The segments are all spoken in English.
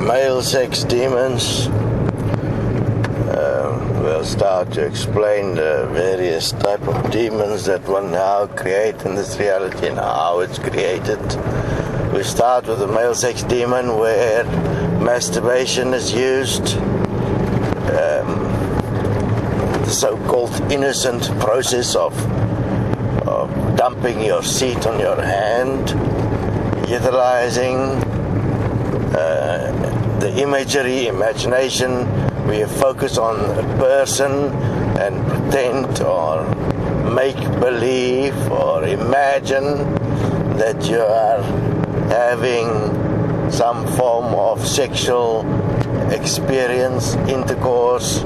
male sex demons. We'll start to explain the various type of demons that one now create in this reality and how it's created. We start with the male sex demon, where masturbation is used, the so-called innocent process of dumping your seat on your hand, utilizing the imagery, imagination, where you focus on a person and pretend or make believe or imagine that you are having some form of sexual experience, intercourse,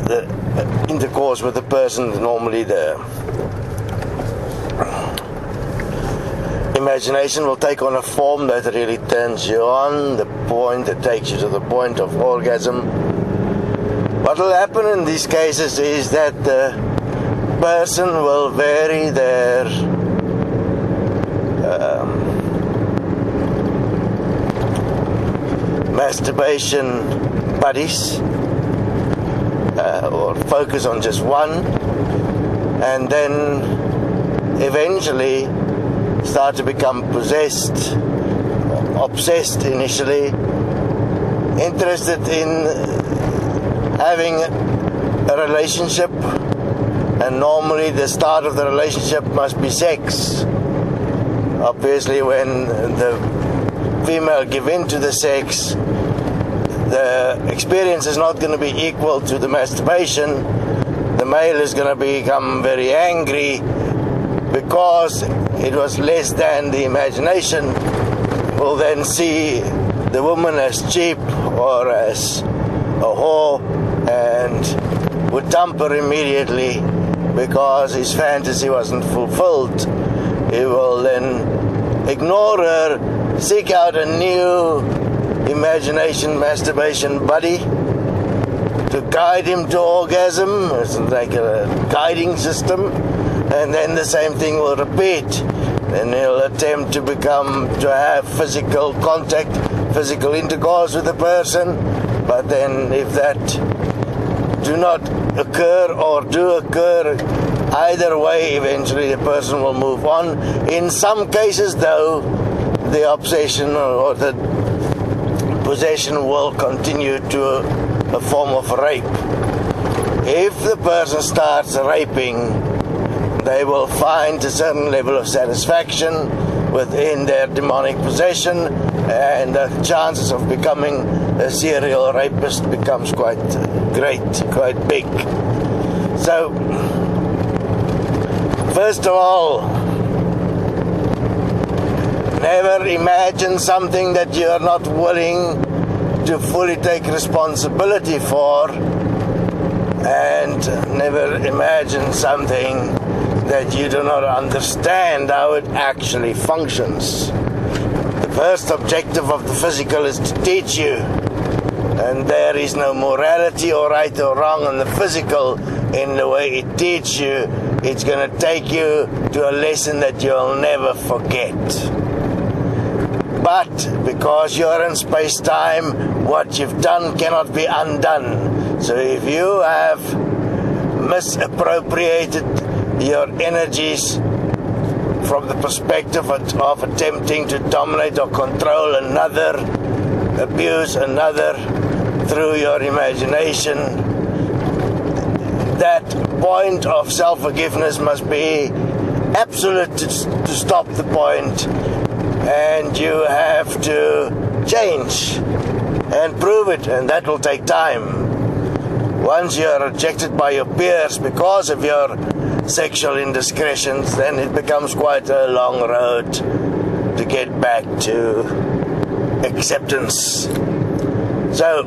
the intercourse with the person. Normally the imagination will take on a form that really turns you on, the point that takes you to the point of orgasm. What will happen in these cases is that the person will vary their masturbation buddies, or focus on just one, and then eventually start to become possessed, obsessed initially, interested in having a relationship, and normally the start of the relationship must be sex. Obviously, when the female give in to the sex, the experience is not going to be equal to the masturbation. The male is going to become very angry because it was less than the imagination. Will then see the woman as cheap or as a whore and would dump her immediately because his fantasy wasn't fulfilled. He will then ignore her, seek out a new imagination masturbation buddy to guide him to orgasm. It's like a guiding system. And then the same thing will repeat. Then he'll attempt to have physical contact, physical intercourse with the person. But then if that do not occur or do occur, either way, eventually the person will move on. In some cases, though, the obsession or the possession will continue to a form of rape. If the person starts raping, they will find a certain level of satisfaction within their demonic possession, and the chances of becoming a serial rapist becomes quite great, quite big. So, first of all, never imagine something that you are not willing to fully take responsibility for, and never imagine something that you do not understand how it actually functions. The first objective of the physical is to teach you, and there is no morality or right or wrong in the physical in the way it teaches you. It's going to take you to a lesson that you'll never forget. But because you're in space-time, what you've done cannot be undone. So if you have misappropriated your energies from the perspective of attempting to dominate or control another, abuse another through your imagination, that point of self-forgiveness must be absolute to stop the point, and you have to change and prove it, and that will take time. Once you are rejected by your peers because of your sexual indiscretions, then it becomes quite a long road to get back to acceptance. So,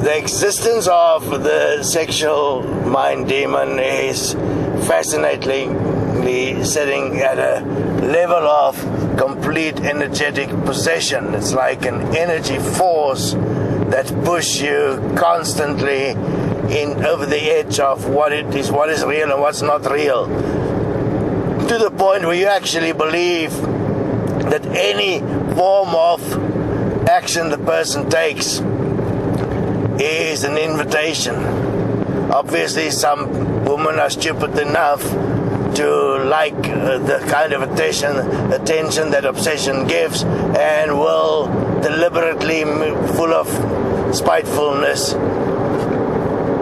the existence of the sexual mind demon is fascinatingly sitting at a level of complete energetic possession. It's like an energy force that pushes you constantly in over the edge of what is real and what's not real, to the point where you actually believe that any form of action the person takes is an invitation. Obviously, some women are stupid enough to like the kind of attention that obsession gives, and will deliberately, full of spitefulness,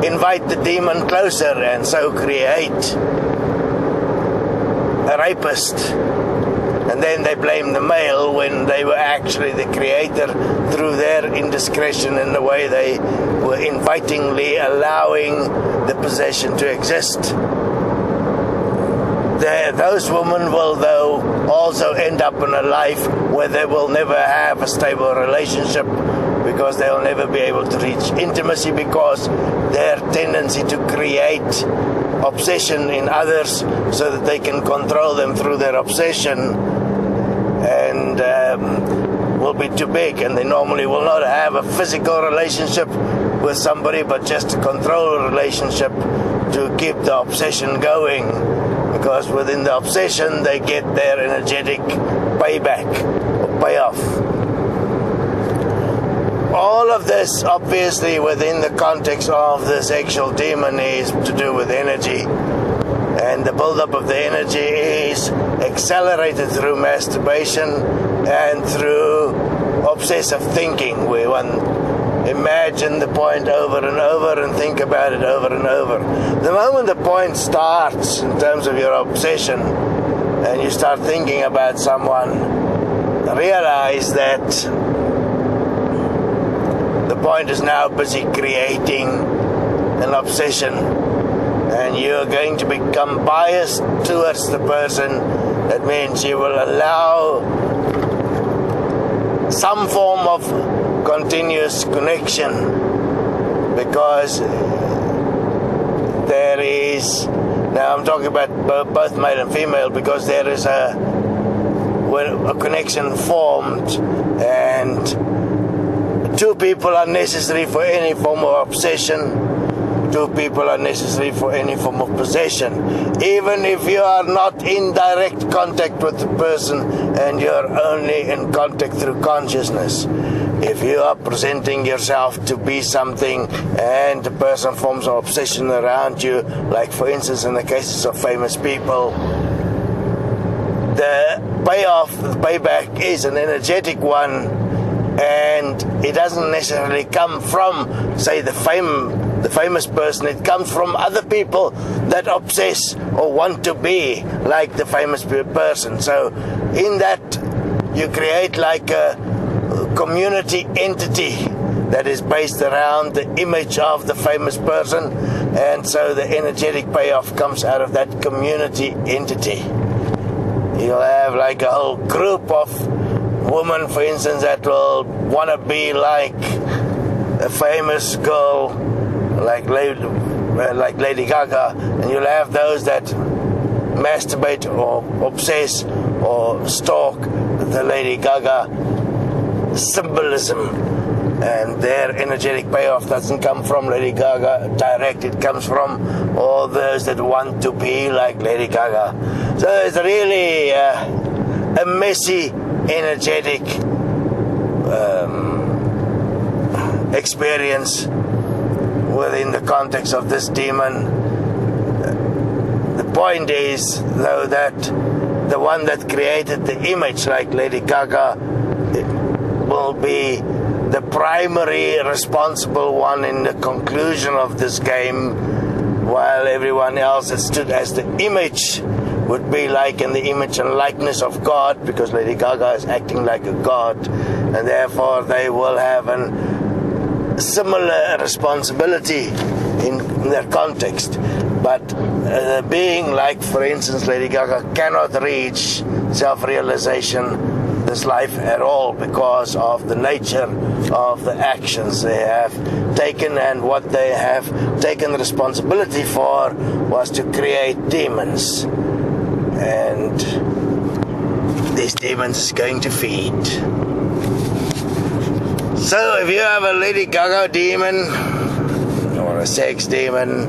invite the demon closer, and so create a rapist. And then they blame the male when they were actually the creator through their indiscretion in the way they were invitingly allowing the possession to exist. Those women will, though, also end up in a life where they will never have a stable relationship, because they'll never be able to reach intimacy, because their tendency to create obsession in others so that they can control them through their obsession and will be too big, and they normally will not have a physical relationship with somebody, but just a control relationship to keep the obsession going, because within the obsession they get their energetic payback or payoff. All of this, obviously, within the context of the sexual demon, is to do with energy. And the build-up of the energy is accelerated through masturbation and through obsessive thinking, where one imagine the point over and over and think about it over and over. The moment the point starts in terms of your obsession and you start thinking about someone, realize that the point is now busy creating an obsession, and you're going to become biased towards the person. That means you will allow some form of continuous connection, because there is, now I'm talking about both male and female, because there is a connection formed, and two people are necessary for any form of obsession. Two people are necessary for any form of possession. Even if you are not in direct contact with the person and you're only in contact through consciousness. If you are presenting yourself to be something and the person forms an obsession around you, like for instance in the cases of famous people, the payoff, the payback is an energetic one, and it doesn't necessarily come from, say, the famous person. It comes from other people that obsess or want to be like the famous person. So in that, you create like a community entity that is based around the image of the famous person, and so the energetic payoff comes out of that community entity. You'll have like a whole group of women, for instance, that will want to be like a famous girl, like Lady Gaga, and you'll have those that masturbate or obsess or stalk the Lady Gaga symbolism, and their energetic payoff doesn't come from Lady Gaga direct. It comes from all those that want to be like Lady Gaga. So it's really a messy, energetic experience within the context of this demon. The point is, though, that the one that created the image, like Lady Gaga, will be the primary responsible one in the conclusion of this game, while everyone else that stood as the image would be like in the image and likeness of God, because Lady Gaga is acting like a god, and therefore they will have a similar responsibility in their context. But being like, for instance, Lady Gaga cannot reach self-realization this life at all, because of the nature of the actions they have taken, and what they have taken responsibility for was to create demons, and these demons is going to feed. So if you have a Lady Gaga demon, or a sex demon,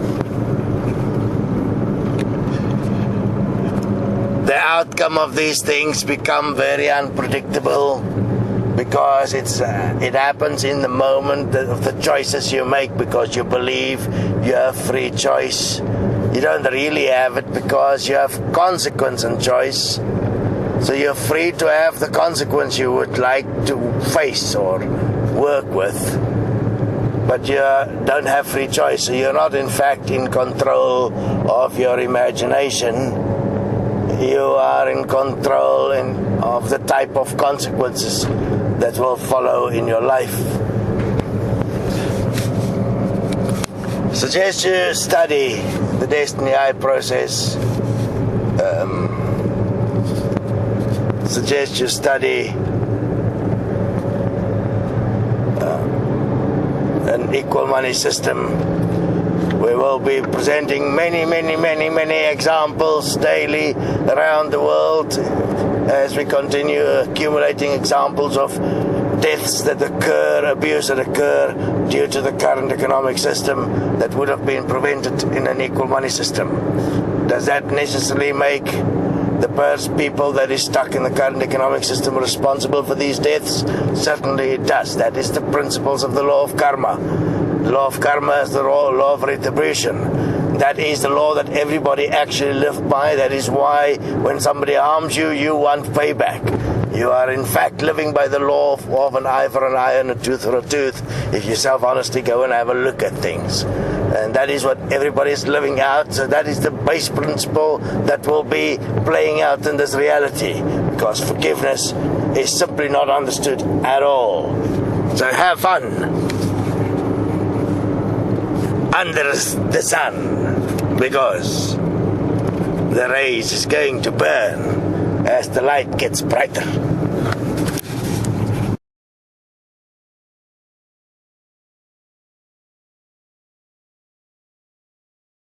the outcome of these things become very unpredictable, because it happens in the moment of the choices you make, because you believe you have free choice. You don't really have it because you have consequence and choice. So you're free to have the consequence you would like to face or work with, but you don't have free choice. So you're not in fact in control of your imagination. You are in control of the type of consequences that will follow in your life. Suggest you study the Desteni process. Suggest you study an equal money system. We will be presenting many examples daily around the world as we continue accumulating examples of deaths that occur, abuse that occur due to the current economic system that would have been prevented in an equal money system. Does that necessarily make the people that is stuck in the current economic system responsible for these deaths? Certainly it does. That is the principles of the law of karma. The law of karma is the law of retribution. That is the law that everybody actually lives by. That is why when somebody harms you, you want payback. You are in fact living by the law of an eye for an eye and a tooth for a tooth. If you self-honestly go and have a look at things. And that is what everybody is living out. So that is the base principle that will be playing out in this reality. Because forgiveness is simply not understood at all. So have fun under the sun, because the rays is going to burn as the light gets brighter.